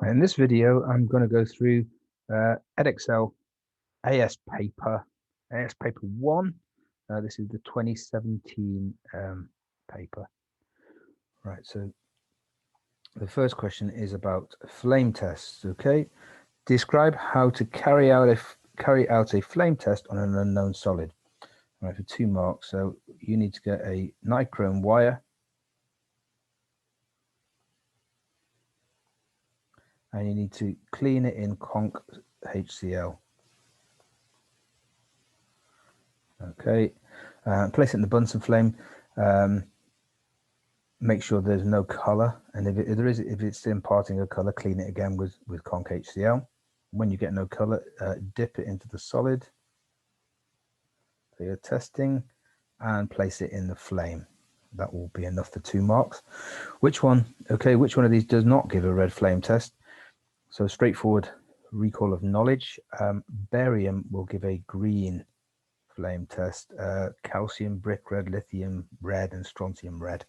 In this video, I'm going to go through Edexcel AS paper 1. This is the 2017 paper. Right, so the first question is about flame tests. Okay, describe how to carry out a flame test on an unknown solid. Right, for 2 marks. So you need to get a nichrome wire, and you need to clean it in conch HCl. Okay, place it in the Bunsen flame. Make sure there's no color, and if it's imparting a color, clean it again with conch HCl. When you get no color, dip it into the solid for your testing and place it in the flame. That will be enough for 2 marks. Which one of these does not give a red flame test? So straightforward recall of knowledge. Barium will give a green flame test. Calcium brick red, lithium red, and strontium red.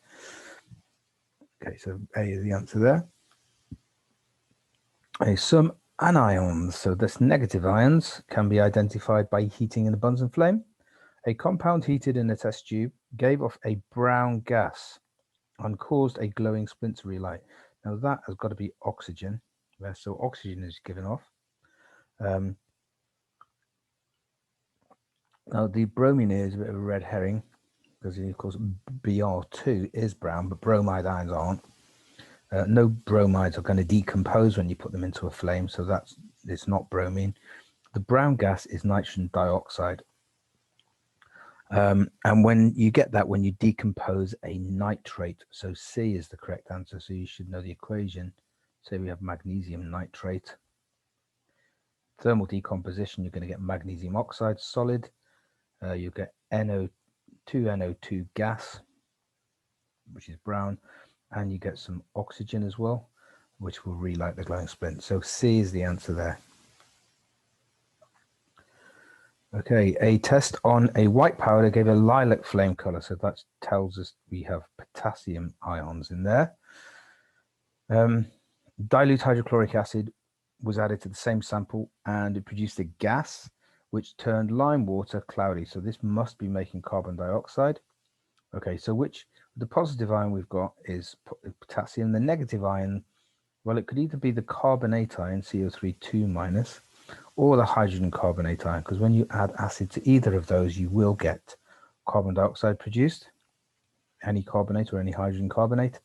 Okay, so A is the answer there. Some anions, so this negative ions, can be identified by heating in a Bunsen flame. A compound heated in a test tube gave off a brown gas and caused a glowing splint to relight. Now that has got to be oxygen. So oxygen is given off. Now the bromine is a bit of a red herring, because of course Br2 is brown, but bromide ions aren't. No bromides are going to decompose when you put them into a flame, so it's not bromine. The brown gas is nitrogen dioxide. And when you get that, when you decompose a nitrate, so C is the correct answer. So you should know the equation. Say we have magnesium nitrate. Thermal decomposition, you're going to get magnesium oxide solid. You get NO2 gas, which is brown, and you get some oxygen as well, which will relight the glowing splint. So C is the answer there. Okay, a test on a white powder gave a lilac flame color, so that tells us we have potassium ions in there. Dilute hydrochloric acid was added to the same sample and it produced a gas which turned lime water cloudy, so this must be making carbon dioxide. Okay, so the positive ion we've got is potassium. The negative ion, well, it could either be the carbonate ion, CO3 2-, or the hydrogen carbonate ion, because when you add acid to either of those, you will get carbon dioxide produced, any carbonate or any hydrogen carbonate.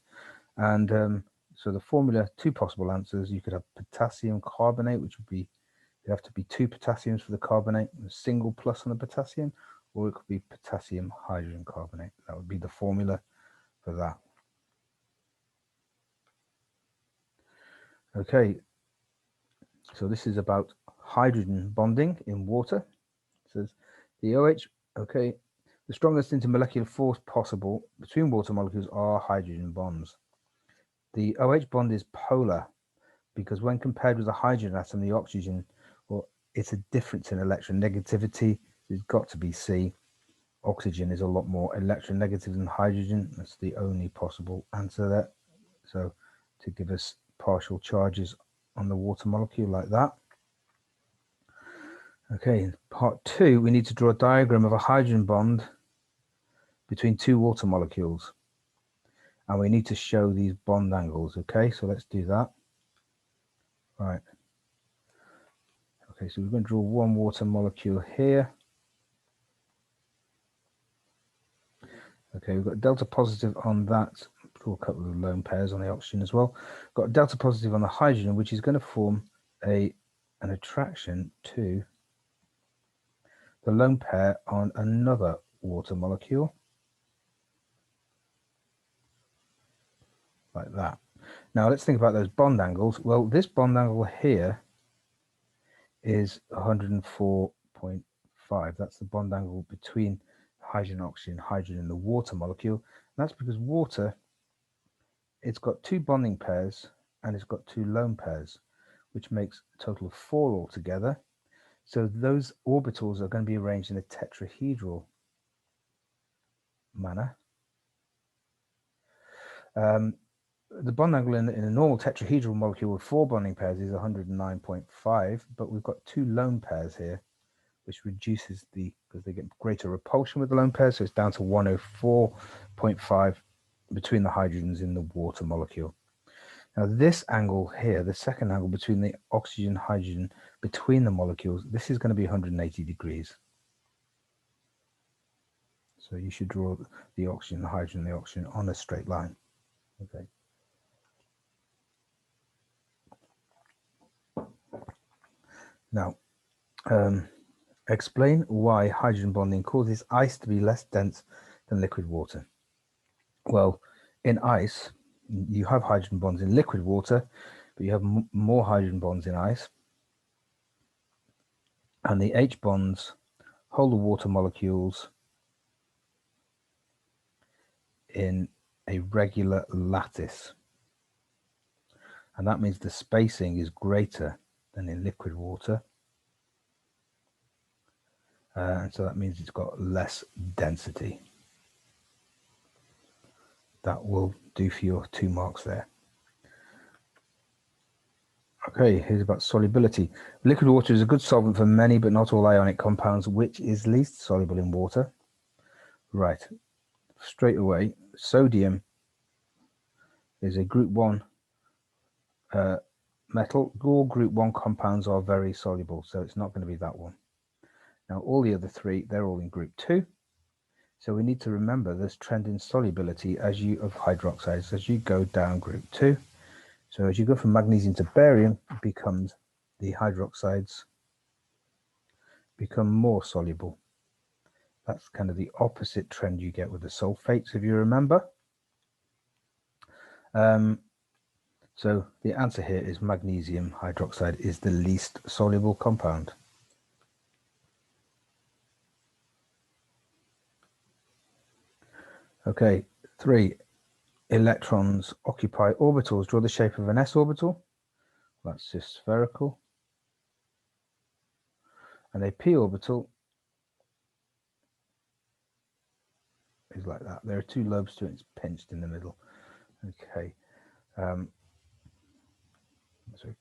And so the formula, 2 possible answers. You could have potassium carbonate, which would be, you have to be 2 potassiums for the carbonate, a single plus on the potassium, or it could be potassium hydrogen carbonate. That would be the formula for that. Okay, so this is about hydrogen bonding in water. It says the OH, okay, the strongest intermolecular force possible between water molecules are hydrogen bonds. The OH bond is polar because when compared with the hydrogen atom, the oxygen, well, it's a difference in electronegativity. It's got to be C. Oxygen is a lot more electronegative than hydrogen. That's the only possible answer there. So to give us partial charges on the water molecule like that. Okay, part 2, we need to draw a diagram of a hydrogen bond between 2 water molecules. And we need to show these bond angles. Okay, so let's do that. Right. Okay, so we're going to draw one water molecule here. Okay, we've got delta positive on that. Draw a couple of lone pairs on the oxygen as well. Got delta positive on the hydrogen, which is going to form an attraction to the lone pair on another water molecule, like that. Now let's think about those bond angles. Well, this bond angle here is 104.5. That's the bond angle between hydrogen, oxygen, hydrogen, and the water molecule. And that's because water, it's got 2 bonding pairs and it's got 2 lone pairs, which makes a total of 4 altogether. So those orbitals are going to be arranged in a tetrahedral manner. the bond angle in a normal tetrahedral molecule with 4 bonding pairs is 109.5, but we've got 2 lone pairs here, which reduces because they get greater repulsion with the lone pairs, so it's down to 104.5 between the hydrogens in the water molecule. Now this angle here, the second angle between the oxygen hydrogen between the molecules, this is going to be 180 degrees. So you should draw the oxygen, the hydrogen, the oxygen on a straight line. Okay. Now, explain why hydrogen bonding causes ice to be less dense than liquid water. Well, in ice, you have hydrogen bonds in liquid water, but you have more hydrogen bonds in ice. And the H bonds hold the water molecules in a regular lattice. And that means the spacing is greater than in liquid water. And so that means it's got less density. That will do for your 2 marks there. Okay, here's about solubility. Liquid water is a good solvent for many but not all ionic compounds. Which is least soluble in water? Right, straight away, sodium is a group 1 metal. All group 1 compounds are very soluble, so it's not going to be that one. Now all the other 3, they're all in group 2. So we need to remember this trend in solubility of hydroxides as you go down group 2. So as you go from magnesium to barium, it becomes the hydroxides become more soluble. That's kind of the opposite trend you get with the sulfates, if you remember. So the answer here is magnesium hydroxide is the least soluble compound. Okay, 3. Electrons occupy orbitals. Draw the shape of an s orbital. That's just spherical. And a p orbital is like that. There are 2 lobes to it. It's pinched in the middle. Okay. That's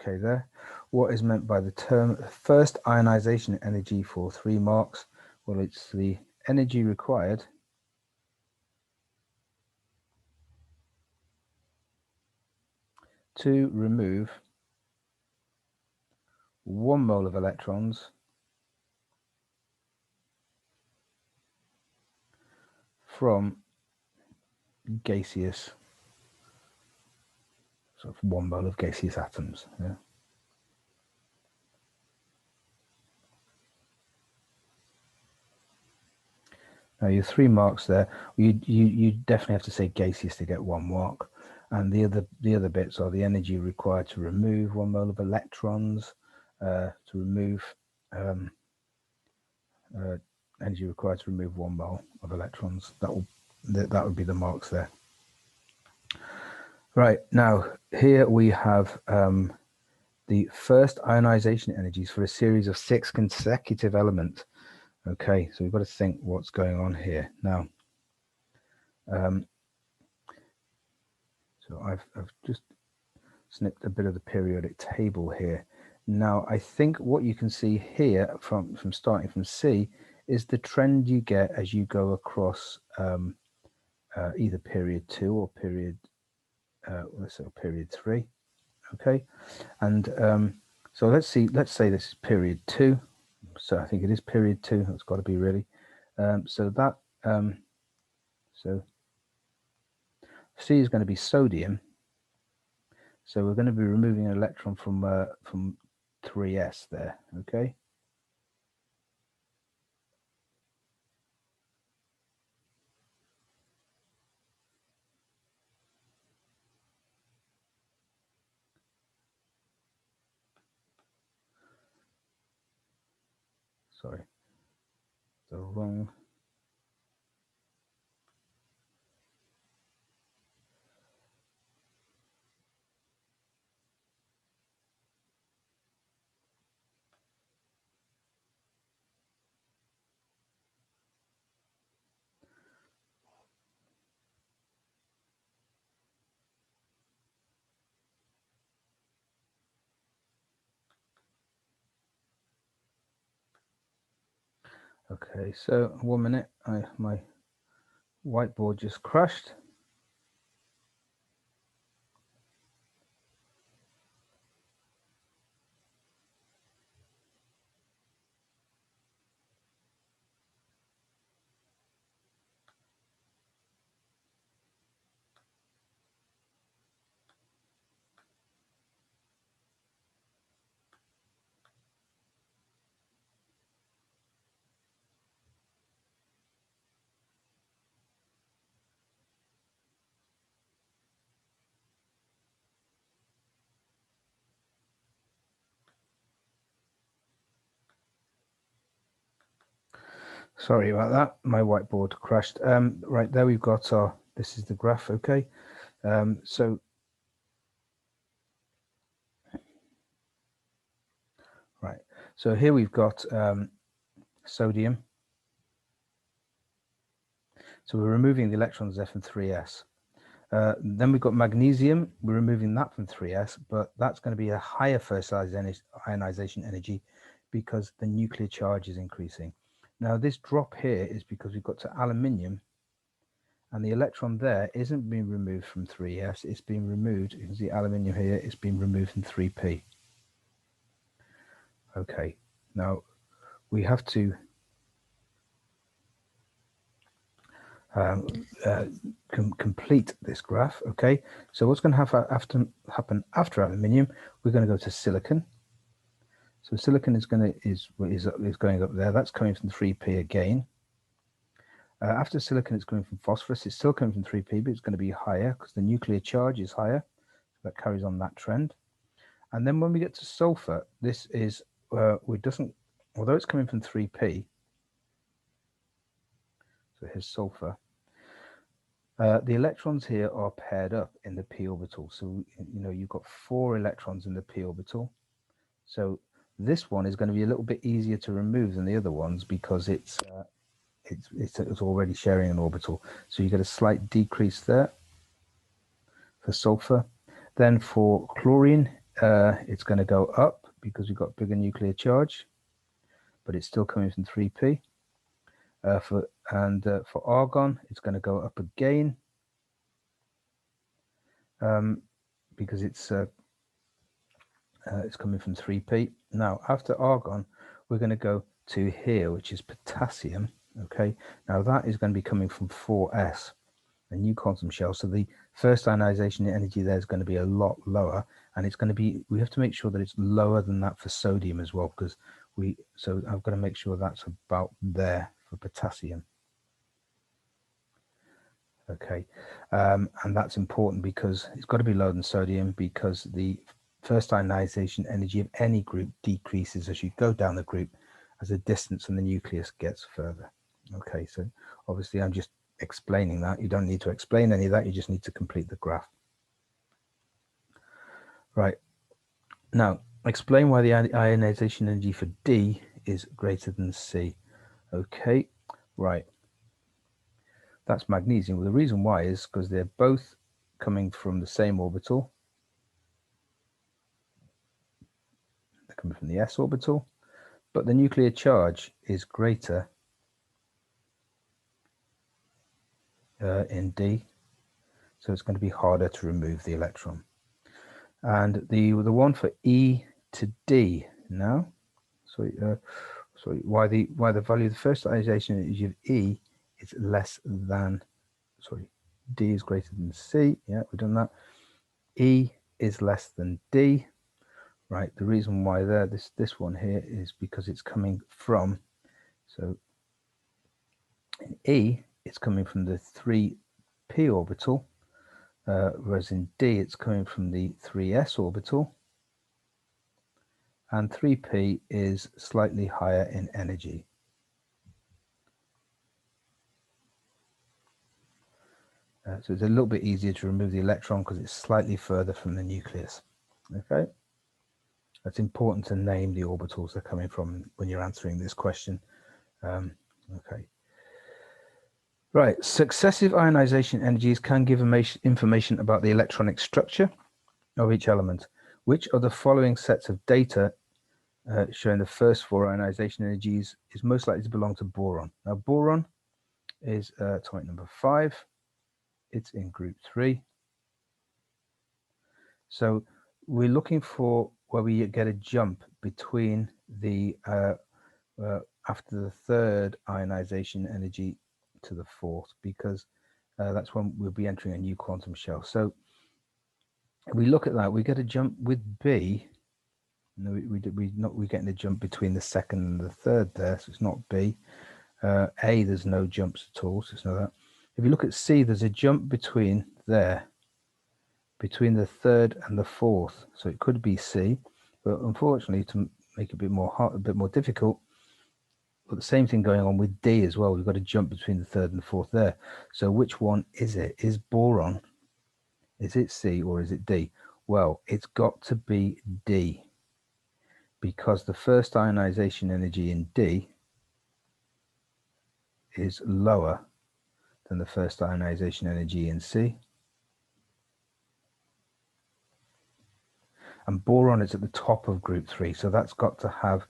okay there. What is meant by the term first ionization energy for 3 marks? Well, it's the energy required to remove 1 mole of electrons from gaseous, sort of 1 mole of gaseous atoms. Yeah. Now your 3 marks there, you definitely have to say gaseous to get 1 mark, and the other bits are the energy required to remove 1 mole of electrons, to remove energy required to remove 1 mole of electrons. That would be the marks there. Right, now here we have the first ionization energies for a series of 6 consecutive elements. Okay, so we've got to think what's going on here now. So I've just snipped a bit of the periodic table here. Now I think what you can see here from starting from C is the trend you get as you go across either period 2 or period let's say period 3. Okay, and so let's say this is period 2. So I think it is period 2. That's got to be really. So C is going to be sodium. So we're going to be removing an electron from 3s there. Okay. Sorry, the wrong. Okay, so 1 minute, my whiteboard just crashed. Sorry about that, my whiteboard crashed. Right, there we've got our, this is the graph, okay. So right, so here we've got sodium. So we're removing the electrons F and 3s. Then we've got magnesium, we're removing that from 3s, but that's going to be a higher first ionization energy because the nuclear charge is increasing. Now this drop here is because we've got to aluminium, and the electron there isn't being removed from 3s, it's being removed, you can see aluminium here, it's being removed from 3p. Okay, now we have to complete this graph. Okay, so what's going to happen after aluminium? We're going to go to silicon. So silicon is going up there. That's coming from 3p again. After silicon, it's coming from phosphorus. It's still coming from 3p, but it's going to be higher because the nuclear charge is higher. So that carries on that trend. And then when we get to sulfur, this is although it's coming from 3p. So here's sulfur. The electrons here are paired up in the p orbital. So, you know, you've got 4 electrons in the p orbital. So this one is going to be a little bit easier to remove than the other ones because it's already sharing an orbital. So you get a slight decrease there for sulfur. Then for chlorine, it's going to go up because we've got bigger nuclear charge, but it's still coming from 3p. For argon, it's going to go up again because it's coming from 3p. Now, after argon, we're going to go to here, which is potassium. Okay, now that is going to be coming from 4s, a new quantum shell. So the first ionization energy there is going to be a lot lower, and it's going to be, we have to make sure that it's lower than that for sodium as well, because so I've got to make sure that's about there for potassium. Okay, and that's important because it's got to be lower than sodium, because the first ionization energy of any group decreases as you go down the group as the distance from the nucleus gets further. Okay, so obviously I'm just explaining that. You don't need to explain any of that, you just need to complete the graph. Right, now explain why the ionization energy for D is greater than C. Okay, right, that's magnesium. Well, the reason why is because they're both coming from the same orbital. They're coming from the s orbital, but the nuclear charge is greater in D, so it's going to be harder to remove the electron. And the one for E to D now, why the value of the first ionization energy of E is less than, D is greater than C. Yeah, we've done that. E is less than D. Right, the reason why there, this one here, is because it's coming from, so in E, it's coming from the 3p orbital, whereas in D, it's coming from the 3s orbital, and 3p is slightly higher in energy. So it's a little bit easier to remove the electron because it's slightly further from the nucleus. Okay. It's important to name the orbitals they're coming from when you're answering this question. Okay. Right, successive ionization energies can give information about the electronic structure of each element. Which of the following sets of data showing the first 4 ionization energies is most likely to belong to boron. Now boron is atomic number 5. It's in group 3. So we're looking for where we get a jump between the after the 3rd ionization energy to the 4th, because that's when we'll be entering a new quantum shell. So we look at that, we get a jump with B. No, we're getting a jump between the 2nd and the 3rd there, so it's not B. A, there's no jumps at all, so it's not that. If you look at C, there's a jump between there, between the 3rd and the 4th, so it could be C, but unfortunately, to make it a bit more hard, a bit more difficult, but the same thing going on with D as well. We've got a jump between the 3rd and the 4th there. So which one is it? Is boron? Is it C or is it D? Well, it's got to be D, because the first ionization energy in D is lower than the first ionization energy in C. And boron is at the top of group 3, so that's got to have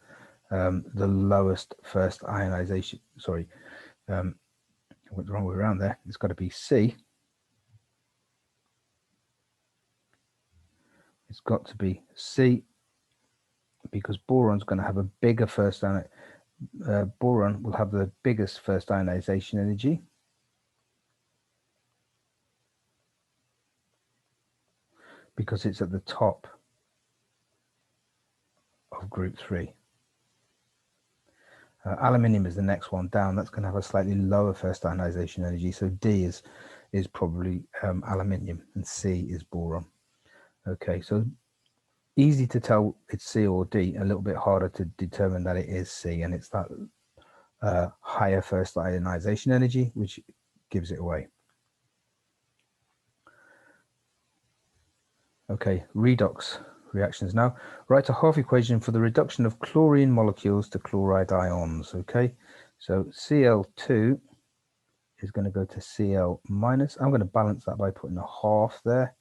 the lowest first ionization. Sorry, I went the wrong way around there. It's got to be C. It's got to be C, because boron's going to have a bigger first boron will have the biggest first ionization energy, because it's at the top of group 3. Aluminium is the next one down. That's going to have a slightly lower first ionization energy. So D is probably aluminium, and C is boron. Okay, so easy to tell it's C or D. A little bit harder to determine that it is C, and it's that higher first ionization energy which gives it away. Okay, redox reactions now. Write a half equation for the reduction of chlorine molecules to chloride ions. Okay, so Cl2 is going to go to Cl minus. I'm going to balance that by putting a half there.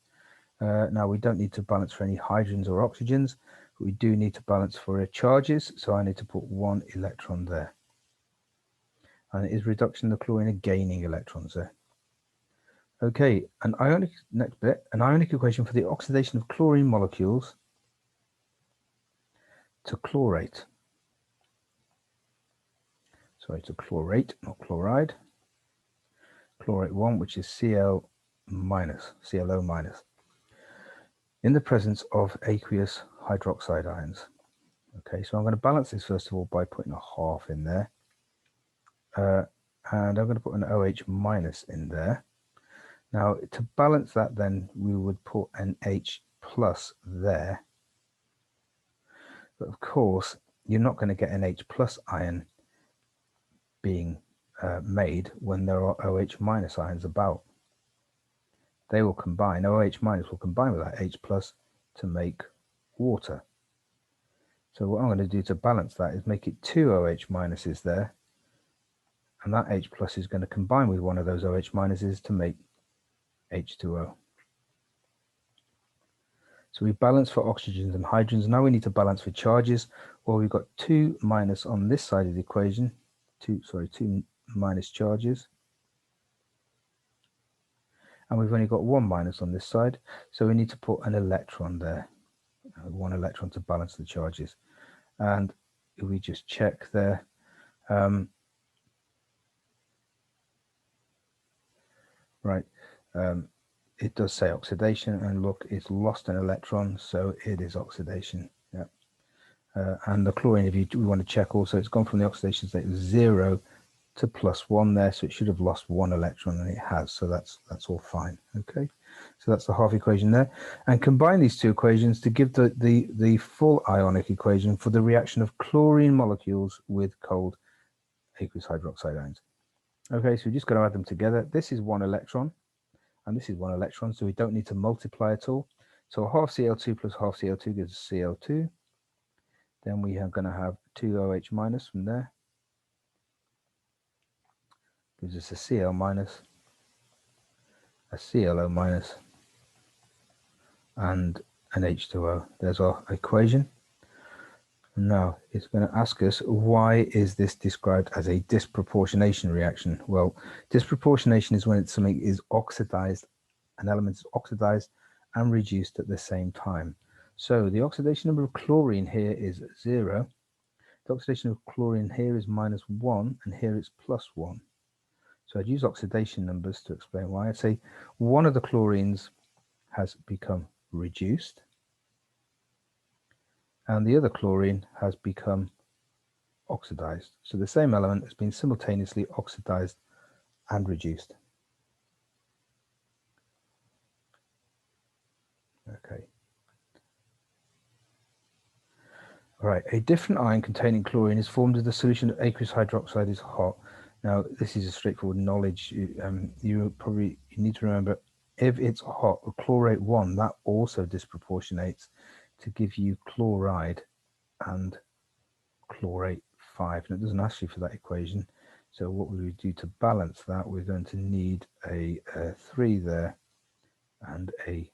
Now we don't need to balance for any hydrogens or oxygens, but we do need to balance for charges, so I need to put 1 electron there. And it is reduction of the chlorine and gaining electrons there. Okay, next bit, an ionic equation for the oxidation of chlorine molecules to chlorate. Sorry, to chlorate, not chloride. Chlorate 1, which is Cl minus, ClO minus, in the presence of aqueous hydroxide ions. Okay, so I'm going to balance this first of all by putting a half in there. And I'm going to put an OH minus in there. Now, to balance that, then we would put an H plus there. But of course, you're not going to get an H plus ion being made when there are OH minus ions about. They will combine, OH minus will combine with that H plus to make water. So what I'm going to do to balance that is make it 2 OH minuses there, and that H plus is going to combine with one of those OH minuses to make H2O. So we balance for oxygens and hydrogens. Now we need to balance for charges. Well, we've got 2 minus on this side of the equation, 2 minus charges. And we've only got 1 minus on this side, so we need to put an electron there, 1 electron to balance the charges. And if we just check there, it does say oxidation, and look, it's lost an electron, so it is oxidation. Yeah. And the chlorine, if we want to check also, it's gone from the oxidation state of 0 to +1 there, so it should have lost 1 electron, and it has, so that's all fine. Okay, so that's the half equation there, and combine these two equations to give the full ionic equation for the reaction of chlorine molecules with cold aqueous hydroxide ions. Okay, so we're just going to add them together. This is 1 electron, and this is 1 electron, so we don't need to multiply at all. So half Cl2 plus half Cl2 gives us Cl2. Then we are going to have 2 OH minus from there. Gives us a Cl minus, a ClO minus, and an H2O. There's our equation. Now it's going to ask us, why is this described as a disproportionation reaction? Well, disproportionation is when something is oxidized, an element is oxidized and reduced at the same time. So the oxidation number of chlorine here is 0. The oxidation of chlorine here is -1, and here it's +1. So I'd use oxidation numbers to explain why. I'd say one of the chlorines has become reduced, and the other chlorine has become oxidized. So the same element has been simultaneously oxidized and reduced. Okay. All right, a different ion containing chlorine is formed if the solution of aqueous hydroxide is hot. Now, this is a straightforward knowledge. You need to remember, if it's hot, the chlorate 1, that also disproportionates to give you chloride and chlorate 5. And it doesn't ask you for that equation. So what we would do to balance that, we're going to need a 3 there and a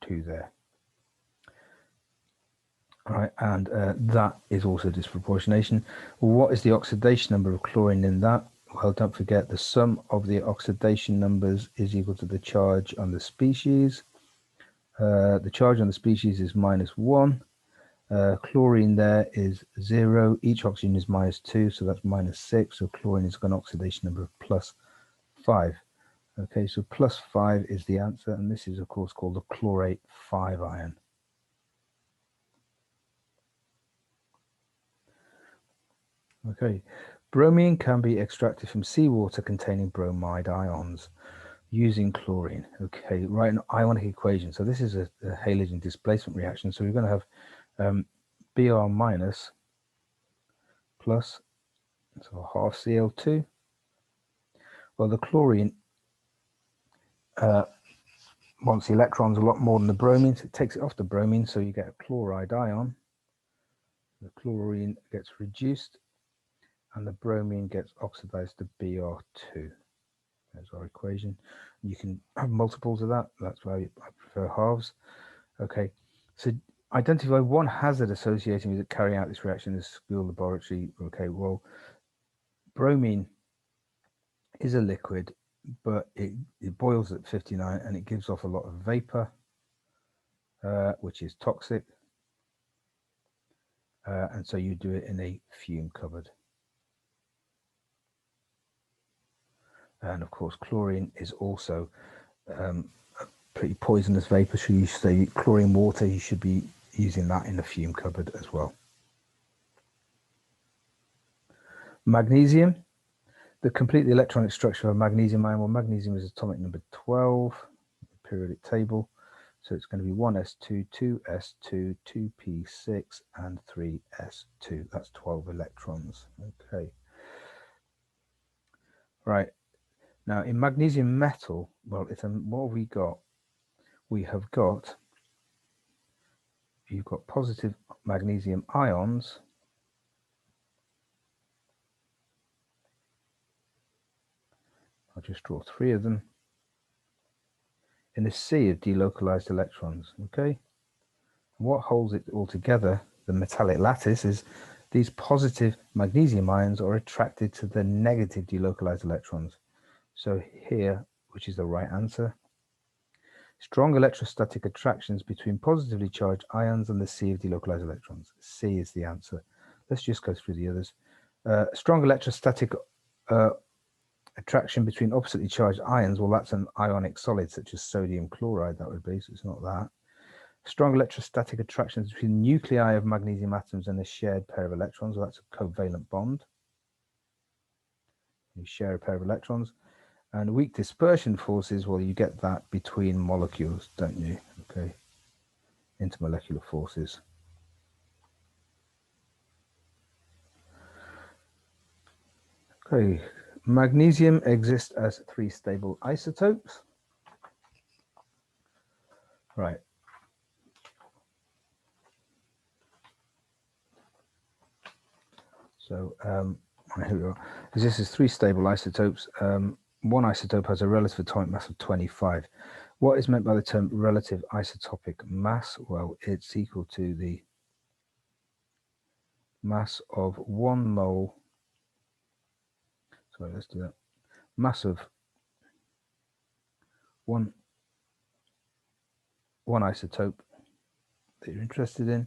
2 there. All right, and that is also disproportionation. What is the oxidation number of chlorine in that? Well, don't forget, the sum of the oxidation numbers is equal to the charge on the species. The charge on the species is -1. Chlorine there is 0. Each oxygen is -2, so that's -6. So chlorine has got an oxidation number of +5. Okay, so +5 is the answer, and this is of course called the chlorate 5 ion. Okay, bromine can be extracted from seawater containing bromide ions using chlorine. Okay, write an ionic equation. So this is a halogen displacement reaction. So we're going to have Br minus plus, so half Cl2. Well, the chlorine wants the electrons a lot more than the bromine, so it takes it off the bromine, so you get a chloride ion. The chlorine gets reduced, and the bromine gets oxidized to Br2. There's our equation. You can have multiples of that. That's why I prefer halves. Okay, so identify one hazard associated with carrying out this reaction in the school laboratory. Okay, well, bromine is a liquid, but it boils at 59 and it gives off a lot of vapor, which is toxic. And so you do it in a fume cupboard. And of course, chlorine is also a pretty poisonous vapor. So you say chlorine water, you should be using that in a fume cupboard as well. Magnesium, the complete the electronic structure of a magnesium ion. Well, magnesium is atomic number 12, periodic table. So it's going to be 1s2, 2s2, 2p6, and 3s2. That's 12 electrons. Okay. Right. Now, in magnesium metal, well, what have we got? We have got, you've got positive magnesium ions. I'll just draw 3 of them in a sea of delocalized electrons. Okay. And what holds it all together, the metallic lattice, is these positive magnesium ions are attracted to the negative delocalized electrons. So here, which is the right answer, strong electrostatic attractions between positively charged ions and the sea of delocalized electrons. C is the answer. Let's just go through the others. Strong electrostatic attraction between oppositely charged ions. Well, that's an ionic solid such as sodium chloride, that would be, so it's not that. Strong electrostatic attractions between the nuclei of magnesium atoms and a shared pair of electrons. Well, that's a covalent bond. You share a pair of electrons. And weak dispersion forces, well, you get that between molecules, don't you? Okay, intermolecular forces. Okay, magnesium exists as 3 stable isotopes. Right. So here we are. This is 3 stable isotopes. One isotope has a relative atomic mass of 25. What is meant by the term relative isotopic mass? Well, it's equal to the mass of 1 mole. Sorry, let's do that. Mass of one isotope that you're interested in,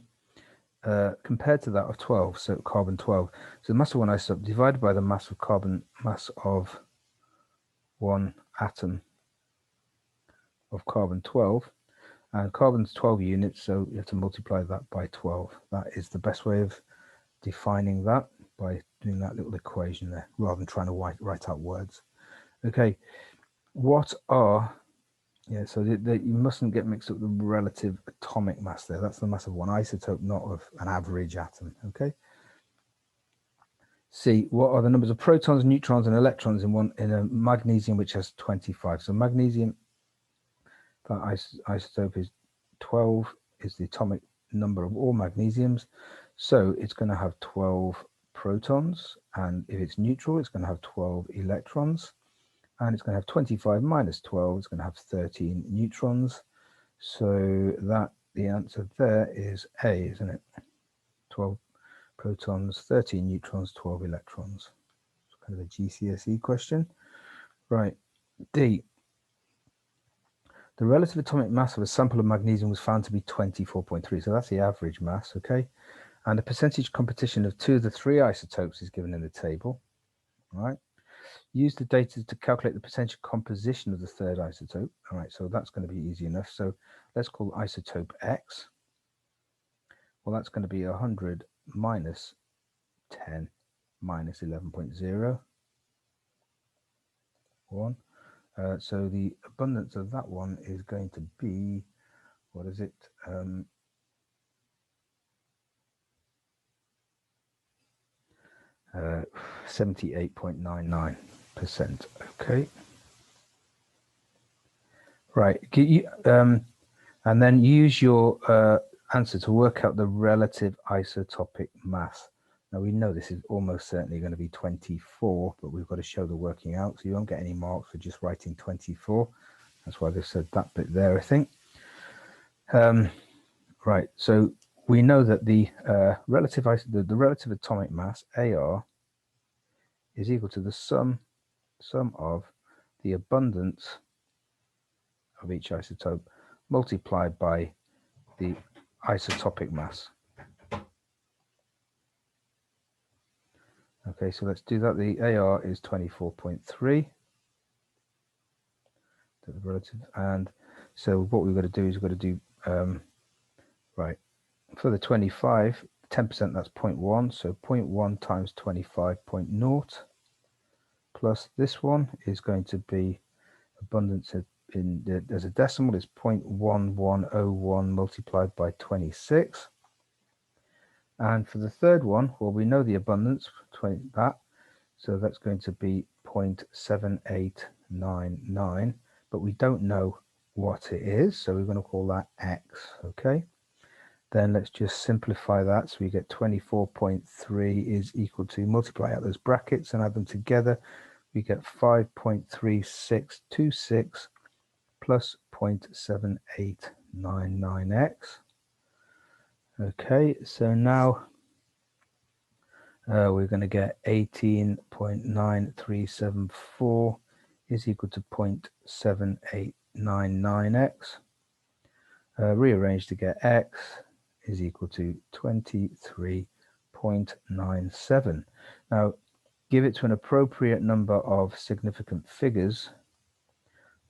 compared to that of 12, so carbon 12. So the mass of one isotope divided by the mass of mass of one atom of carbon 12, and carbon's 12 units, so you have to multiply that by 12. That is the best way of defining that, by doing that little equation there, rather than trying to write out words. Okay, what are, yeah, so you mustn't get mixed up the relative atomic mass there. That's the mass of one isotope, not of an average atom. Okay. C, what are the numbers of protons, neutrons, and electrons in a magnesium which has 25? So magnesium, that isotope is 12, is the atomic number of all magnesiums. So it's going to have 12 protons, and if it's neutral, it's going to have 12 electrons, and it's going to have 25 minus 12, it's going to have 13 neutrons. So that the answer there is A, isn't it? 12 protons, 13 neutrons, 12 electrons. It's kind of a GCSE question. Right. D. The relative atomic mass of a sample of magnesium was found to be 24.3. So that's the average mass, okay? And the percentage composition of 2 of the 3 isotopes is given in the table. All right. Use the data to calculate the percentage composition of the 3rd isotope. All right, so that's going to be easy enough. So let's call isotope X. Well, that's going to be 100 minus 10 minus 11.0. 1. So the abundance of that one is going to be, what is it? 78.99%. Okay. Right. And then use your answer to work out the relative isotopic mass. Now we know this is almost certainly going to be 24, but we've got to show the working out. So you won't get any marks for just writing 24. That's why they've said that bit there, I think. Right. So we know that the relative atomic mass, AR, is equal to the sum of the abundance of each isotope multiplied by the isotopic mass. Okay, so let's do that. The AR is 24.3. The relative, and so what we've got to do is we've got to do right, for the 25, 10%, that's 0.1, so 0.1 times 25.0 plus this one is going to be abundance as a decimal is 0.1101 multiplied by 26. And for the 3rd one, well, we know the abundance, so that's going to be 0.7899, but we don't know what it is, so we're going to call that X, okay? Then let's just simplify that, so we get 24.3 is equal to, multiply out those brackets and add them together, we get 5.3626 plus 0.7899x. Okay, so now we're going to get 18.9374 is equal to 0.7899x. Rearrange to get x is equal to 23.97. Now, give it to an appropriate number of significant figures.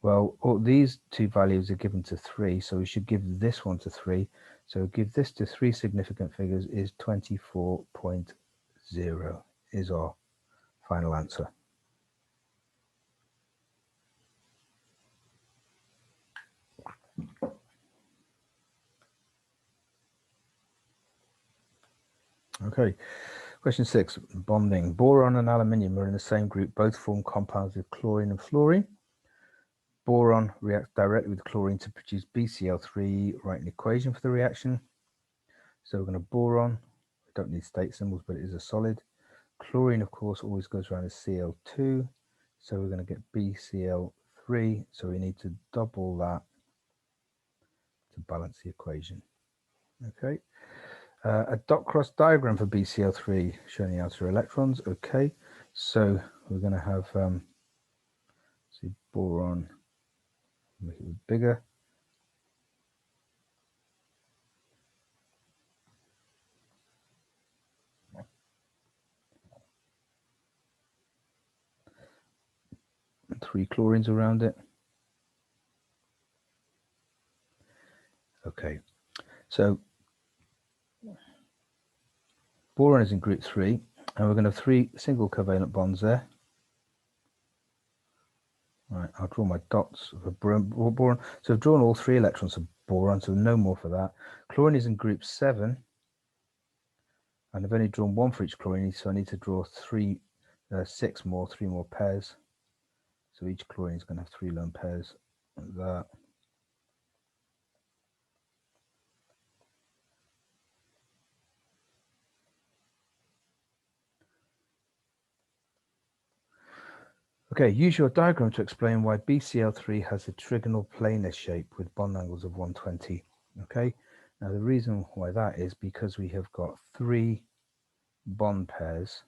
Well, these 2 values are given to 3, so we should give this one to 3. So give this to 3 significant figures is 24.0 is our final answer. Okay, question 6, bonding. Boron and aluminium are in the same group, both form compounds with chlorine and fluorine. Boron reacts directly with chlorine to produce BCl3. Write an equation for the reaction. So we're going to boron, we don't need state symbols, but it is a solid. Chlorine, of course, always goes around as Cl2, so we're going to get BCl3, so we need to double that to balance the equation. Okay, A dot cross diagram for BCl3 showing the outer electrons. Okay, so we're going to have see boron, make it bigger. And 3 chlorines around it. Okay, so boron is in group 3, and we're going to have 3 single covalent bonds there. Right, I'll draw my dots for boron. So I've drawn all 3 electrons of boron, so no more for that. Chlorine is in group 7, and I've only drawn 1 for each chlorine, so I need to draw 3 more pairs. So each chlorine is going to have 3 lone pairs like that. Okay, use your diagram to explain why BCl3 has a trigonal planar shape with bond angles of 120. Okay, now the reason why that is because we have got 3 bond pairs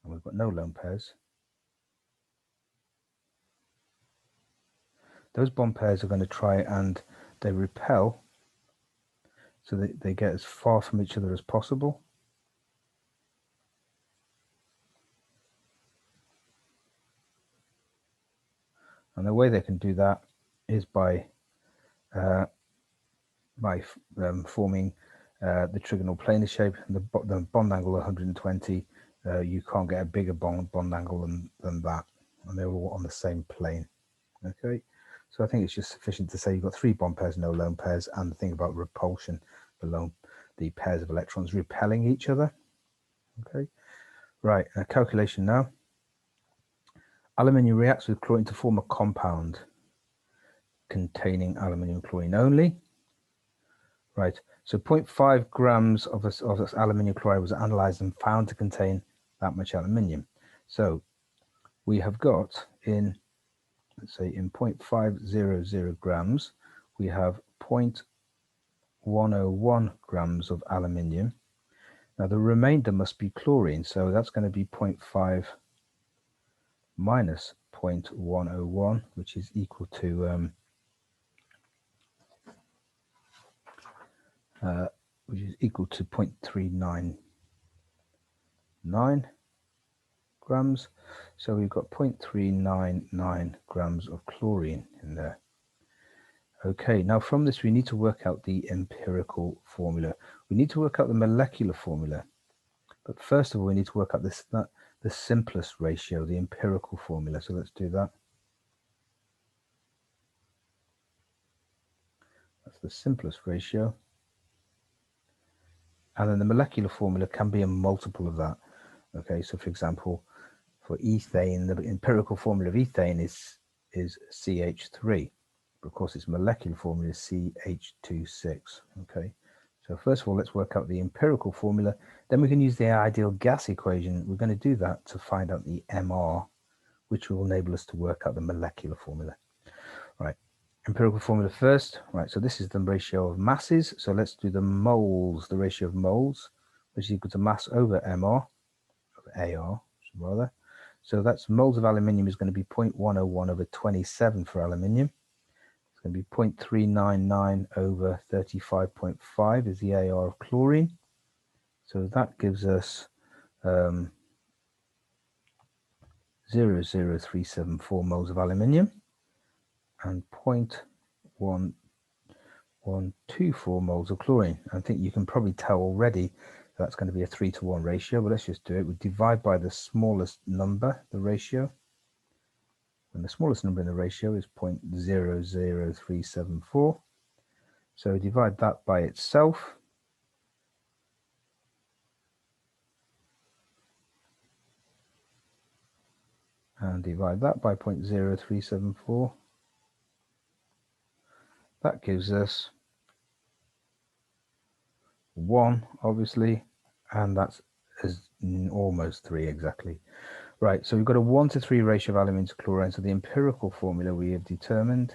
and we've got no lone pairs. Those bond pairs are going to try and they repel so that they get as far from each other as possible. And the way they can do that is by forming the trigonal planar shape, and the bond angle 120. You can't get a bigger bond angle than that, and they're all on the same plane. Okay, so I think it's just sufficient to say you've got 3 bond pairs, no lone pairs, and the thing about repulsion, the pairs of electrons repelling each other. Okay, right, a calculation now. Aluminium reacts with chlorine to form a compound containing aluminium chlorine only. Right, so 0.5 grams of this aluminium chloride was analyzed and found to contain that much aluminium. So we have got in, let's say in 0.500 grams, we have 0.101 grams of aluminium. Now the remainder must be chlorine, so that's going to be 0.5 minus 0.101, which is equal to 0.399 grams. So we've got 0.399 grams of chlorine in there. Okay, now from this we need to work out the empirical formula. We need to work out the molecular formula. But first of all, we need to work out the simplest ratio, the empirical formula. So let's do that. That's the simplest ratio. And then the molecular formula can be a multiple of that. Okay, so for example, for ethane, the empirical formula of ethane is CH3. But of course, its molecular formula is CH26. Okay, so first of all, let's work out the empirical formula. Then we can use the ideal gas equation. We're going to do that to find out the MR, which will enable us to work out the molecular formula. Right, empirical formula first. Right, so this is the ratio of masses. So let's do the moles, the ratio of moles, which is equal to mass over MR, over AR, rather. So that's moles of aluminium is going to be 0.101 over 27 for aluminium. It's going to be 0.399 over 35.5 is the AR of chlorine. So that gives us 0.00374 moles of aluminium and 0.1124 moles of chlorine. I think you can probably tell already that's going to be a 3-to-1 ratio, but let's just do it. We divide by the smallest number, the ratio. And the smallest number in the ratio is 0.00374. So divide that by itself. And divide that by 0.0374. That gives us 1, obviously, and that's almost 3 exactly. Right, so we've got a 1-to-3 ratio of aluminium to chlorine. So the empirical formula we have determined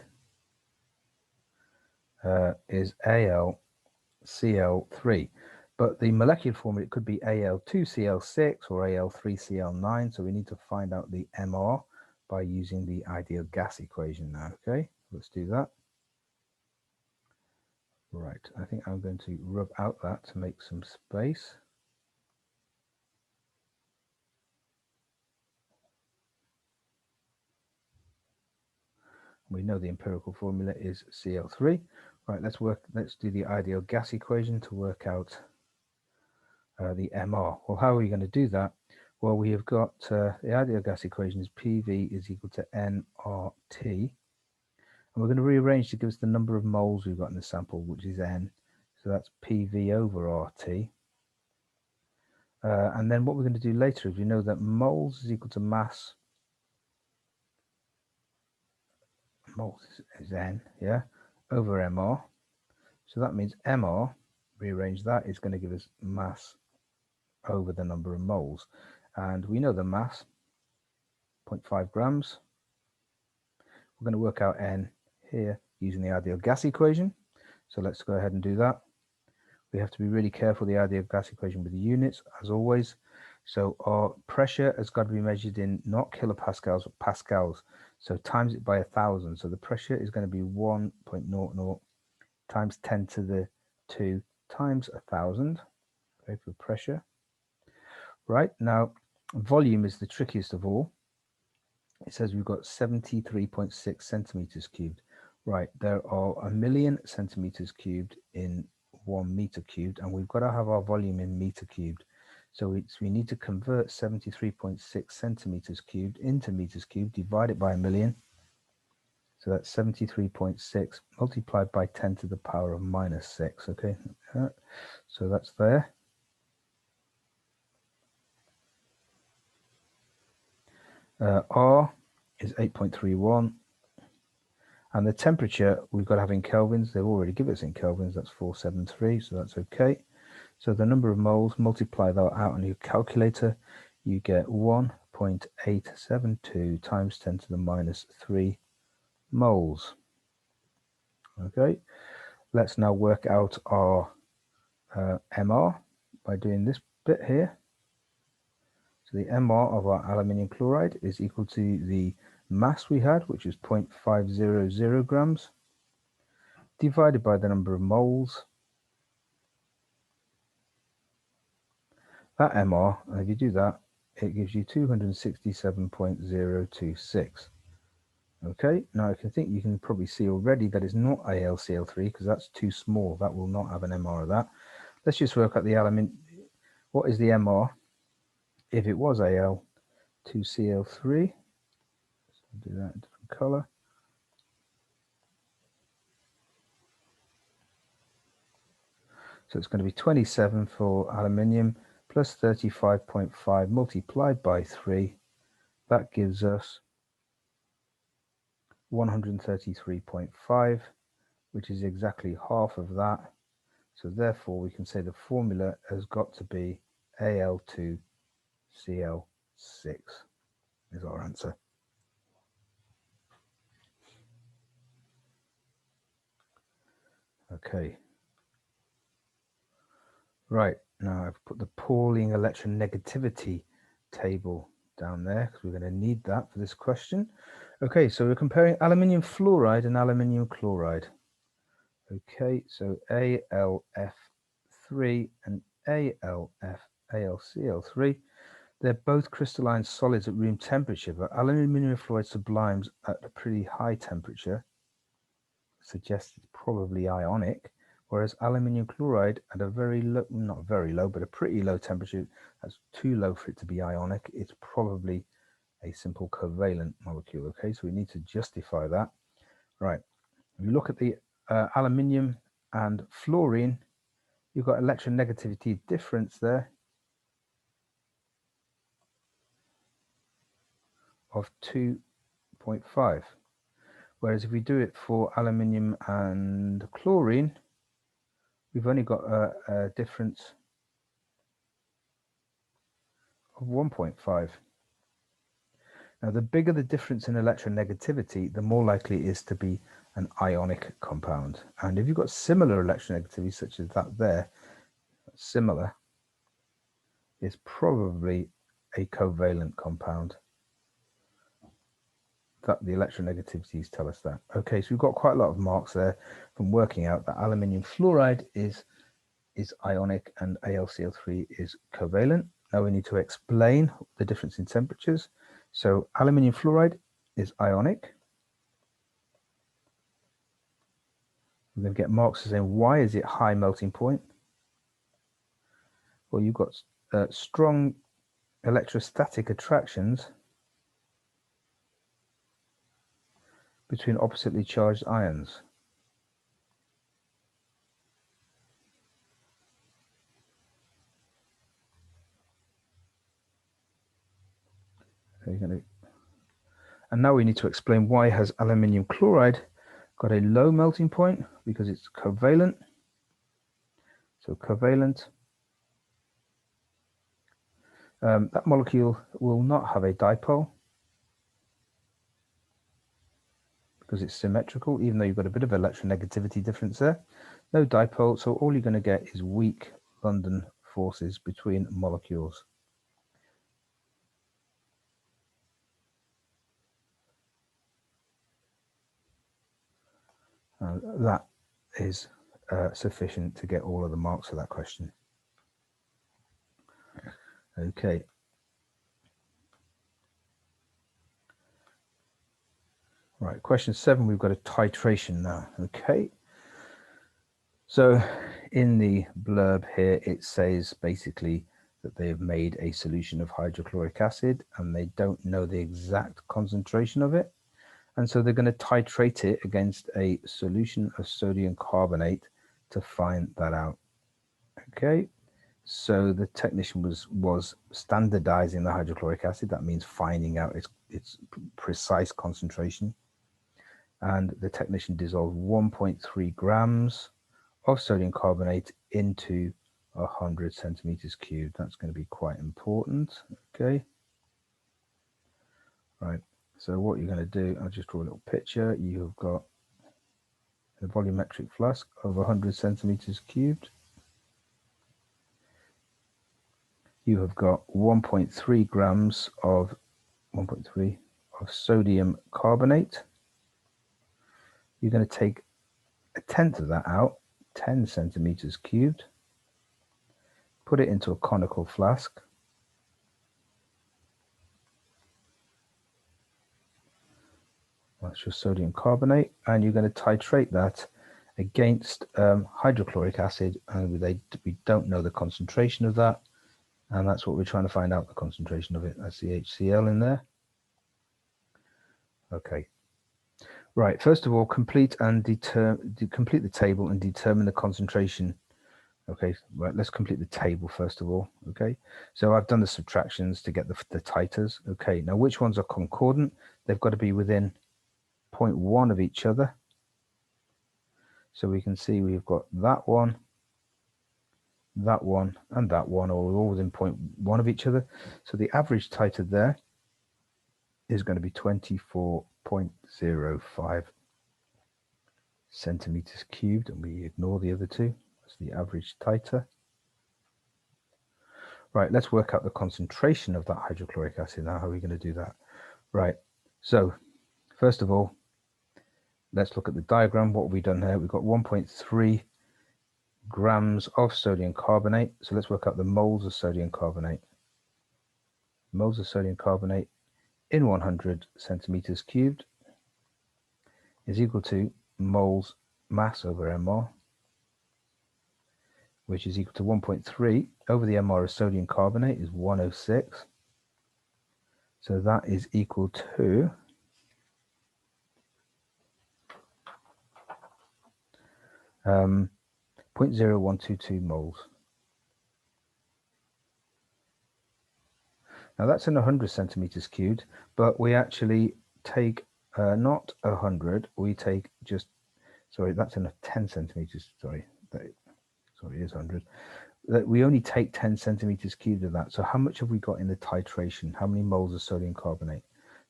is Al Cl3. But the molecular formula, it could be Al2Cl6 or Al3Cl9. So we need to find out the MR by using the ideal gas equation now. Okay, let's do that. Right, I think I'm going to rub out that to make some space. We know the empirical formula is Cl3. Right, let's do the ideal gas equation to work out the MR. Well, how are we going to do that? Well, we have got the ideal gas equation is PV is equal to nRT. And we're going to rearrange to give us the number of moles we've got in the sample, which is N. So that's PV over RT. And then what we're going to do later is we know that moles is equal to mass. Moles is N, yeah, over MR. So that means MR, rearrange that, is going to give us mass over the number of moles. And we know the mass, 0.5 grams. We're going to work out N here using the ideal gas equation. So let's go ahead and do that. We have to be really careful the ideal gas equation with the units, as always. So our pressure has got to be measured in not kilopascals, but pascals. So times it by 1,000. So the pressure is going to be 1.00 times 10 to the 2 times 1,000. Okay, for pressure. Right, now volume is the trickiest of all. It says we've got 73.6 centimeters cubed. Right, there are 1,000,000 centimeters cubed in 1 meter cubed, and we've got to have our volume in meter cubed. So we need to convert 73.6 centimeters cubed into meters cubed, divide it by 1,000,000. So that's 73.6 multiplied by 10 to the power of minus 6. Okay, so that's there. R is 8.31. And the temperature we've got to have in kelvins. They've already given us in kelvins. That's 473, so that's okay. So the number of moles, multiply that out on your calculator. You get 1.872 times 10 to the minus 3 moles. Okay, let's now work out our MR by doing this bit here. So the MR of our aluminium chloride is equal to the mass we had, which is 0.500 grams, divided by the number of moles. That MR, and if you do that, it gives you 267.026. Okay, now I think you can probably see already that it's not AlCl3 because that's too small. That will not have an MR of that. Let's just work out the aluminium. What is the MR if it was Al2Cl3? So do that in a different color. So it's going to be 27 for aluminium plus 35.5 multiplied by 3. That gives us 133.5, which is exactly half of that. So therefore we can say the formula has got to be Al2Cl6 is our answer. Okay. Right, now I've put the Pauling electronegativity table down there because we're going to need that for this question. Okay, so we're comparing aluminium fluoride and aluminium chloride. Okay, so AlF3 and AlCl3, they're both crystalline solids at room temperature, but aluminium fluoride sublimes at a pretty high temperature, suggests it's probably ionic, whereas aluminium chloride at a very low, not very low, but a pretty low temperature, that's too low for it to be ionic, it's probably a simple covalent molecule. Okay, so we need to justify that. Right, if you look at the aluminium and fluorine, you've got electronegativity difference there of 2.5. Whereas if we do it for aluminium and chlorine, we've only got a difference of 1.5. Now, the bigger the difference in electronegativity, the more likely it is to be an ionic compound. And if you've got similar electronegativity, such as that there, similar is probably a covalent compound. That the electronegativities tell us that. Okay, so we've got quite a lot of marks there from working out that aluminium fluoride is ionic and AlCl3 is covalent. Now we need to explain the difference in temperatures. So aluminium fluoride is ionic. We're going to get marks saying why is it high melting point? Well, you've got strong electrostatic attractions between oppositely charged ions. And now we need to explain why has aluminium chloride got a low melting point, because it's covalent. So covalent, that molecule will not have a dipole because it's symmetrical, even though you've got a bit of electronegativity difference there. No dipole, so all you're going to get is weak London forces between molecules. That is sufficient to get all of the marks for that question. Okay. Right, question 7, we've got a titration now. Okay. So in the blurb here, it says basically that they have made a solution of hydrochloric acid and they don't know the exact concentration of it. And so they're going to titrate it against a solution of sodium carbonate to find that out. Okay, so the technician was standardizing the hydrochloric acid. That means finding out its precise concentration. And the technician dissolved 1.3 grams of sodium carbonate into 100 centimeters cubed. That's going to be quite important. Okay, right. So what you're going to do, I'll just draw a little picture. You've got a volumetric flask of 100 centimeters cubed. You have got 1.3 grams of 1.3 of sodium carbonate. You're going to take a tenth of that out, 10 centimeters cubed. Put it into a conical flask. That's your sodium carbonate, and you're going to titrate that against hydrochloric acid, and we don't know the concentration of that, and that's what we're trying to find out, the concentration of it. That's the HCl in there. Okay, right, first of all, complete the table and determine the concentration. Okay, right, let's complete the table first of all. Okay, so I've done the subtractions to get the titers. Okay, now which ones are concordant? They've got to be within 0.1 of each other. So we can see we've got that one, and that one, all within 0.1 of each other. So the average titer there is going to be 24.05 centimeters cubed, and we ignore the other two. That's the average titer. Right, let's work out the concentration of that hydrochloric acid. Now, how are we going to do that? Right, so first of all, let's look at the diagram. What have we done here? We've got 1.3 grams of sodium carbonate. So let's work out the moles of sodium carbonate. Moles of sodium carbonate in 100 centimeters cubed is equal to moles mass over mR, which is equal to 1.3 over the mR of sodium carbonate is 106. So that is equal to 0.0122 moles. Now that's in 100 centimeters cubed, but we actually take not 100, we take just, sorry, that's in 10 centimeters, sorry, it is 100. We only take 10 centimeters cubed of that. So how much have we got in the titration? How many moles of sodium carbonate?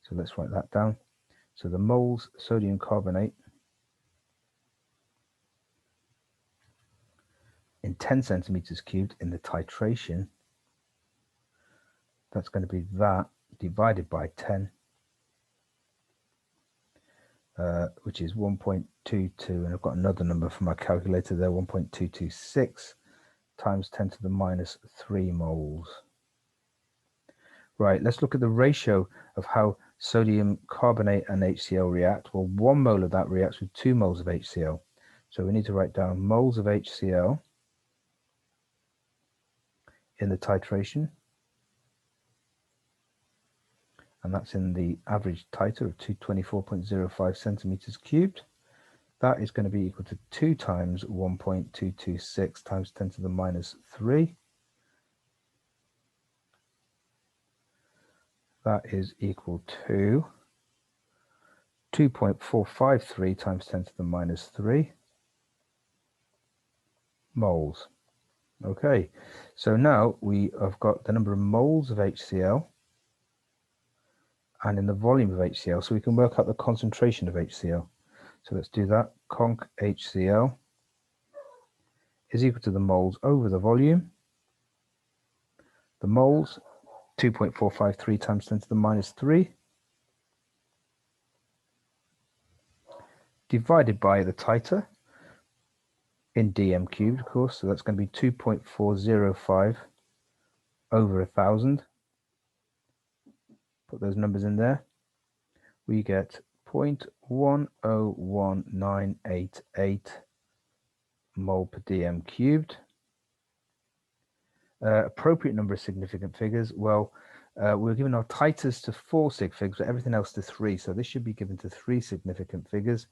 So let's write that down. So the moles sodium carbonate in 10 centimeters cubed in the titration. That's going to be that divided by 10, which is 1.22, and I've got another number for my calculator there, 1.226 times 10 to the minus 3 moles. Right, let's look at the ratio of how sodium carbonate and HCl react. Well, 1 mole of that reacts with 2 moles of HCl. So we need to write down moles of HCl in the titration. And that's in the average titer of 224.05 centimeters cubed. That is going to be equal to 2 times 1.226 times 10 to the minus 3. That is equal to 2.453 times 10 to the minus 3 moles. Okay, so now we have got the number of moles of HCl and in the volume of HCl, so we can work out the concentration of HCl. So let's do that. Conc HCl is equal to the moles over the volume. The moles, 2.453 times 10 to the minus 3, divided by the titer in dm cubed, of course, so that's going to be 2.405 over 1,000. Put those numbers in there. We get 0.101988 mole per dm cubed. Appropriate number of significant figures. Well, we're given our titers to 4 sig figs, but everything else to 3. So this should be given to 3 significant figures.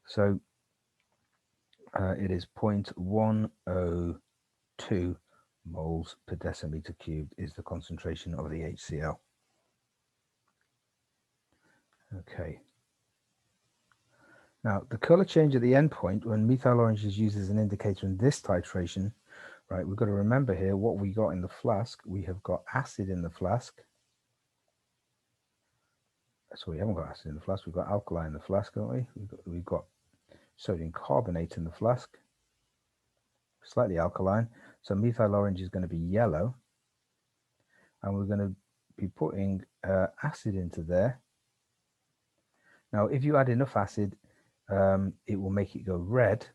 So it is 0.102 moles per decimeter cubed is the concentration of the HCl. Okay. Now, the color change at the end point when methyl orange is used as an indicator in this titration, right, we've got to remember here what we got in the flask. We have got acid in the flask. So we haven't got acid in the flask, we've got alkali in the flask, haven't we? We've got sodium carbonate in the flask, slightly alkaline. So methyl orange is going to be yellow. And we're going to be putting acid into there. Now, if you add enough acid, it will make it go red.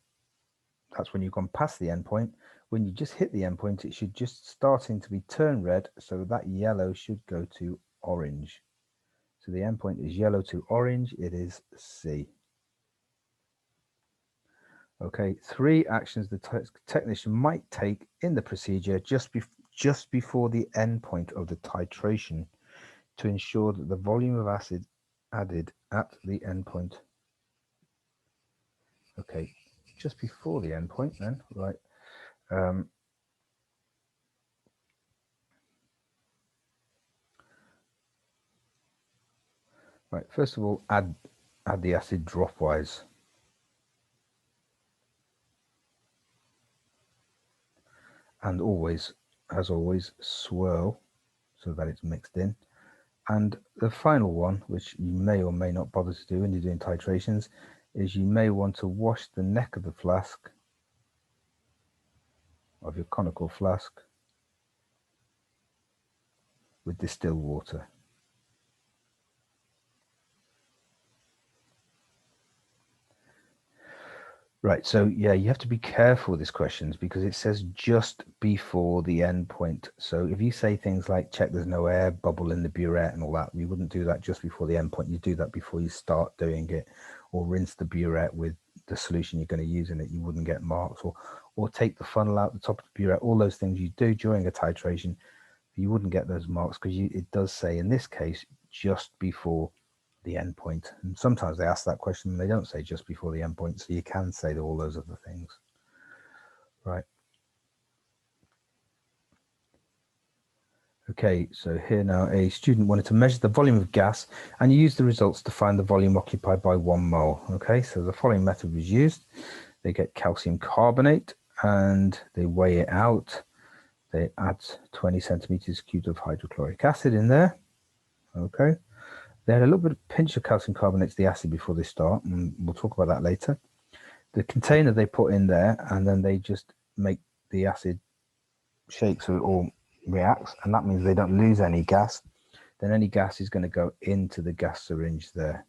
That's when you've gone past the endpoint. When you just hit the endpoint, it should just starting to be turned red, so that yellow should go to orange. So the endpoint is yellow to orange. It is C. Okay, 3 actions the technician might take in the procedure just before the endpoint of the titration to ensure that the volume of acid added at the endpoint. Okay, just before the endpoint then, right? Right, first of all, add the acid dropwise. And always, as always, swirl so that it's mixed in. And the final one, which you may or may not bother to do when you're doing titrations, is you may want to wash the neck of the flask, of your conical flask, with distilled water. Right, so yeah, you have to be careful with these questions because it says just before the end point. So if you say things like check there's no air bubble in the burette and all that, you wouldn't do that just before the end point. You do that before you start doing it, or rinse the burette with the solution you're going to use in it. You wouldn't get marks, or take the funnel out the top of the burette. All those things you do during a titration, you wouldn't get those marks because it does say in this case just before the endpoint. And sometimes they ask that question and they don't say just before the endpoint, so you can say all those other things. Right. Okay, so here now a student wanted to measure the volume of gas and use the results to find the volume occupied by 1 mole. Okay, so the following method was used. They get calcium carbonate and they weigh it out. They add 20 centimeters cubed of hydrochloric acid in there. Okay. They had a little bit of pinch of calcium carbonate to the acid before they start, and we'll talk about that later. The container they put in there, and then they just make the acid shakes or reacts, and that means they don't lose any gas, then any gas is going to go into the gas syringe there.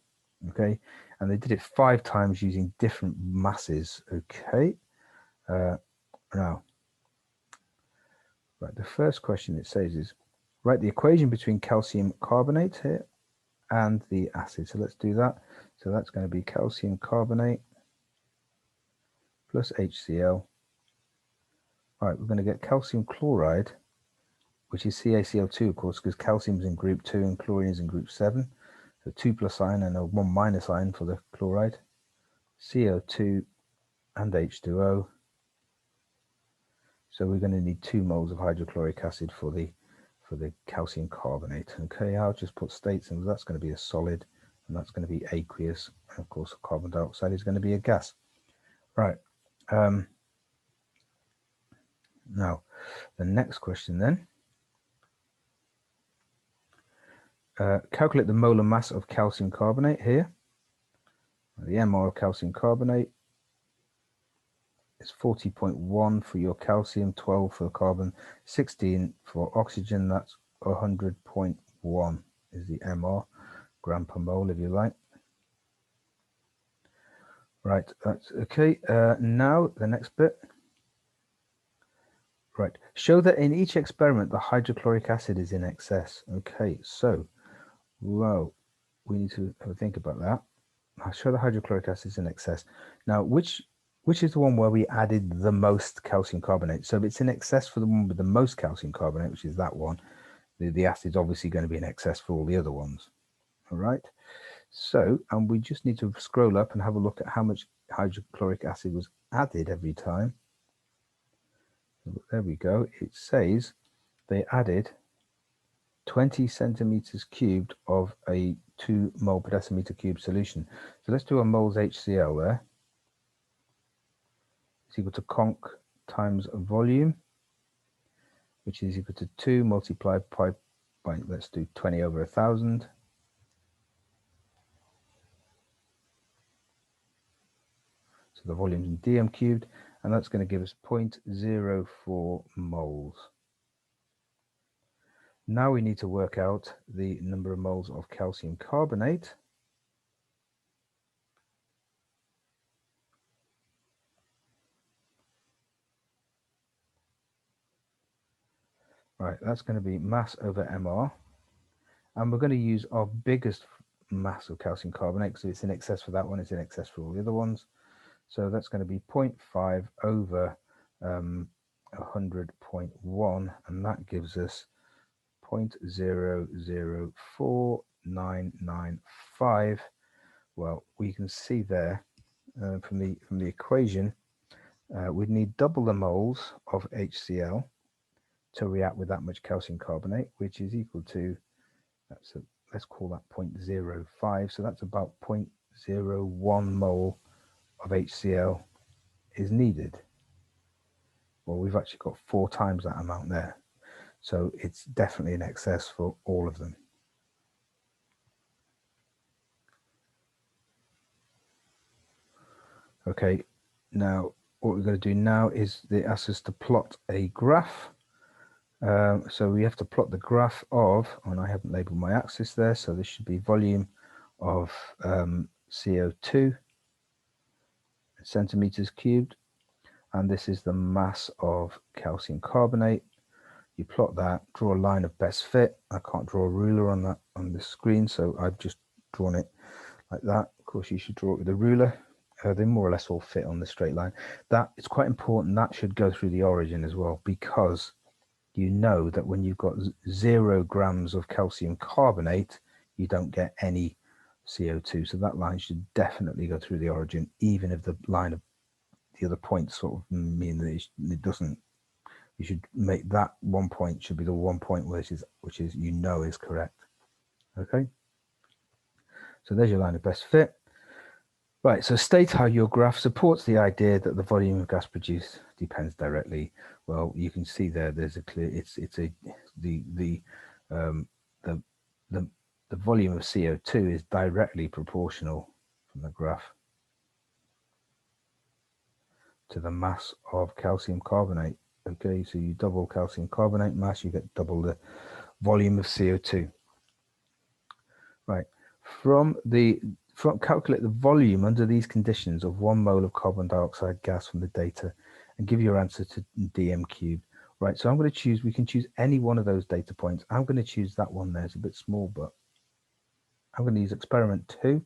Okay, and they did it 5 times using different masses. Okay, now, right, the first question it says is, write the equation between calcium carbonate here and the acid. So let's do that. So that's going to be calcium carbonate plus HCl. All right, we're going to get calcium chloride, which is CaCl2, of course, because calcium is in group 2 and chlorine is in group 7. So 2 plus ion and a 1 minus ion for the chloride. CO2 and H2O. So we're going to need 2 moles of hydrochloric acid for the calcium carbonate. Okay, I'll just put states in. That's going to be a solid, and that's going to be aqueous. And of course, carbon dioxide is going to be a gas. Right. Now, the next question then. Calculate the molar mass of calcium carbonate here. The MR of calcium carbonate is 40.1 for your calcium, 12 for carbon, 16 for oxygen. That's 100.1 is the MR, gram per mole, if you like. Right, that's okay. Now the next bit. Right, show that in each experiment the hydrochloric acid is in excess. Okay, so, well, we need to have a think about that. I'll show the hydrochloric acid is in excess. Now, which is the one where we added the most calcium carbonate? So if it's in excess for the one with the most calcium carbonate, which is that one, the acid's obviously going to be in excess for all the other ones. All right. So, and we just need to scroll up and have a look at how much hydrochloric acid was added every time. There we go. It says they added 20 centimeters cubed of a 2 mole per decimeter cube solution. So let's do a moles HCl there. It's equal to conc times volume, which is equal to 2 multiplied by let's do 20 over 1,000. So the volume is in dm cubed, and that's going to give us 0.04 moles. Now we need to work out the number of moles of calcium carbonate. Right, that's going to be mass over MR. And we're going to use our biggest mass of calcium carbonate, because it's in excess for that one, it's in excess for all the other ones. So that's going to be 0.5 over 100.1, and that gives us 0.004995. Well, we can see there from the equation, we'd need double the moles of HCl to react with that much calcium carbonate, which is equal to, let's call that 0.05. So that's about 0.01 mole of HCl is needed. Well, we've actually got 4 times that amount there. So it's definitely in excess for all of them. Okay, now what we're going to do now is they ask us to plot a graph. So we have to plot the graph of, and I haven't labeled my axis there, so this should be volume of CO2 centimeters cubed, and this is the mass of calcium carbonate. You plot that, draw a line of best fit. I can't draw a ruler on that on the screen, so I've just drawn it like that. Of course, you should draw it with a ruler. They more or less all fit on the straight line. That it's quite important. That should go through the origin as well, because you know that when you've got 0 grams of calcium carbonate, you don't get any CO2. So that line should definitely go through the origin, even if the line of the other points sort of mean that it doesn't. You should make that one point should be the one point which is you know is correct. Okay. So there's your line of best fit. Right, so state how your graph supports the idea that the volume of gas produced depends directly. Well, you can see there's a clear, the volume of CO2 is directly proportional from the graph to the mass of calcium carbonate. Okay, so you double calcium carbonate mass, you get double the volume of CO2. Right, calculate the volume under these conditions of 1 mole of carbon dioxide gas from the data and give your answer to dm cubed. Right, so I'm going to choose, we can choose any one of those data points. I'm going to choose that one there. It's a bit small, but I'm going to use experiment 2.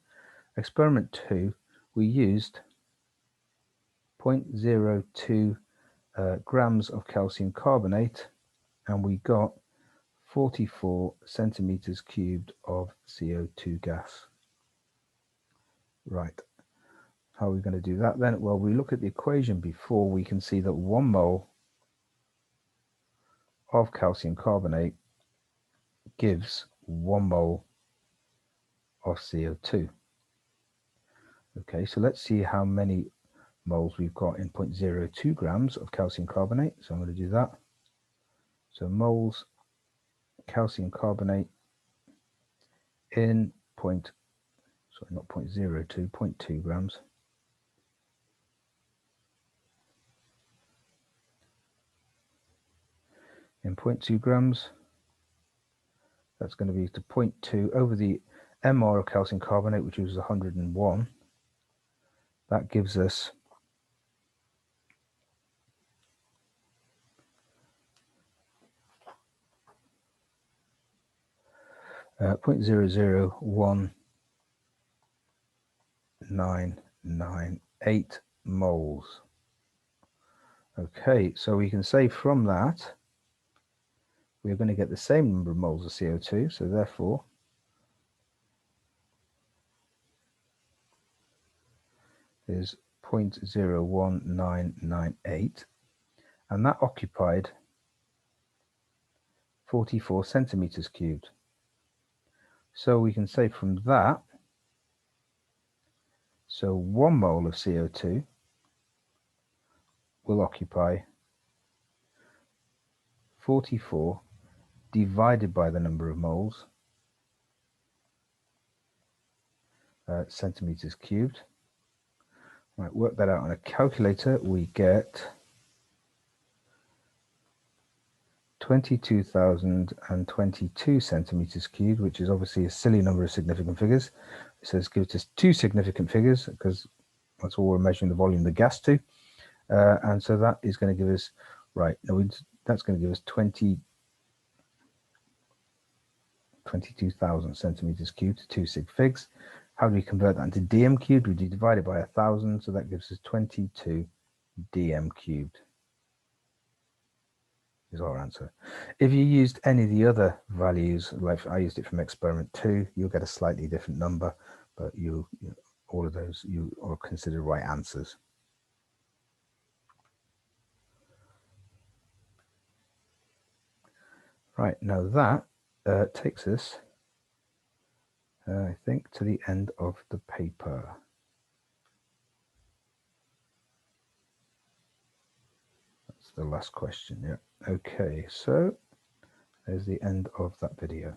Experiment 2, we used 0.02 grams of calcium carbonate, and we got 44 centimeters cubed of CO2 gas. Right, how are we going to do that then? Well, we look at the equation before, we can see that 1 mole of calcium carbonate gives 1 mole of CO2. Okay, so let's see how many moles we've got in 0.02 grams of calcium carbonate. So I'm going to do that. So moles calcium carbonate in not 0.02, 0.2 grams. In 0.2 grams, that's going to be to 0.2 over the MR of calcium carbonate, which was 101. That gives us 0.001998 moles. Okay, so we can say from that we're going to get the same number of moles of CO2, so therefore is 0.01998, and that occupied 44 centimeters cubed. So we can say from that, so 1 mole of CO2 will occupy 44 divided by the number of moles, centimeters cubed. Right, work that out on a calculator, we get 22,022 centimeters cubed, which is obviously a silly number of significant figures. It says give us 2 significant figures because that's all we're measuring the volume of the gas to. And so that is going to give us, right, no, that's going to give us 22,000 centimeters cubed, 2 sig figs. How do we convert that into dm cubed? We divide it by 1,000, so that gives us 22 dm cubed is our answer. If you used any of the other values, like I used it from experiment 2, you'll get a slightly different number, but all of those you are considered right answers. Right, now that takes us, I think, to the end of the paper. That's the last question, yeah. Okay, so there's the end of that video.